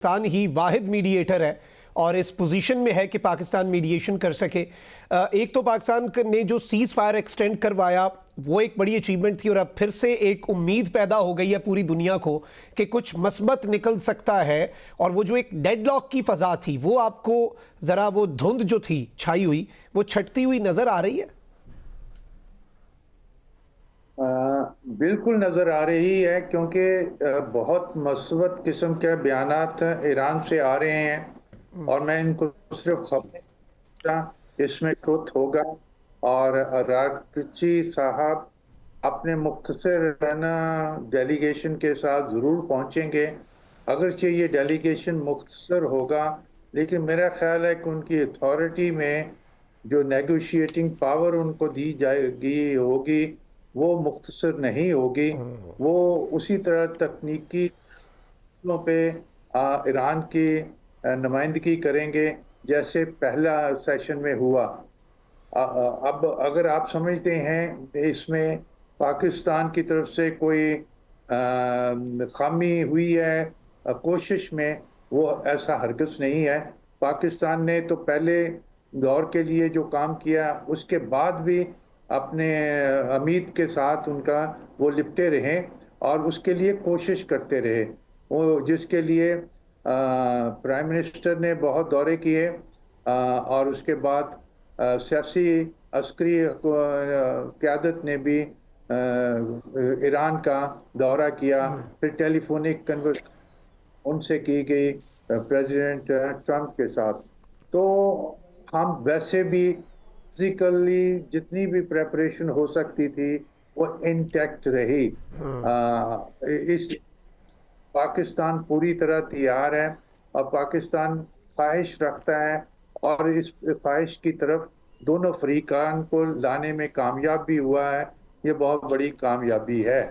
पाकिस्तान ही वाहिद mediator है और इस पोजीशन में है कि पाकिस्तान मीडिएशन कर सके। एक तो पाकिस्तान ने जो सीज फायर एक्सटेंड करवाया वो एक बड़ी अचीवमेंट थी और अब फिर से एक उम्मीद पैदा हो गई है पूरी दुनिया को कि कुछ मस्बत निकल सकता है। और वो जो एक डेडलॉक की फजा थी वो आपको ज़रा वो धुंध जो थी छाई हुई वो छटती हुई नज़र आ रही है? बिल्कुल नज़र आ रही है क्योंकि बहुत मस्बत किस्म के बयानात ईरान से आ रहे हैं और मैं इनको सिर्फ खबर इसमें ट्रुथ होगा। और रागची साहब अपने मुख्तसर डेलीगेशन के साथ ज़रूर पहुंचेंगे। अगरचे ये डेलीगेशन मुख्तसर होगा लेकिन मेरा ख्याल है कि उनकी अथॉरिटी में जो नेगोशिएटिंग पावर उनको दी जाएगी होगी वो मुख्तसर नहीं होगी। वो उसी तरह तकनीकी पे ईरान की नुमाइंदगी करेंगे जैसे पहला सेशन में हुआ। अब अगर आप समझते हैं इसमें पाकिस्तान की तरफ से कोई खामी हुई है कोशिश में, वो ऐसा हरगिज़ नहीं है। पाकिस्तान ने तो पहले दौर के लिए जो काम किया उसके बाद भी अपने अमीद के साथ उनका वो लिपटे रहे और उसके लिए कोशिश करते रहे, वो जिसके लिए प्राइम मिनिस्टर ने बहुत दौरे किए और उसके बाद सियासी अस्करी क़यादत ने भी ईरान का दौरा किया। फिर टेलीफोनिक कन्वर्सेशन उनसे की गई प्रेसिडेंट ट्रंप के साथ। तो हम वैसे भी फिजिकली जितनी भी प्रेपरेशन हो सकती थी वो इंटैक्ट रही। इस पाकिस्तान पूरी तरह तैयार है और पाकिस्तान ख्वाहिश रखता है और इस ख्वाहिश की तरफ दोनों फरीकान को लाने में कामयाब भी हुआ है। ये बहुत बड़ी कामयाबी है।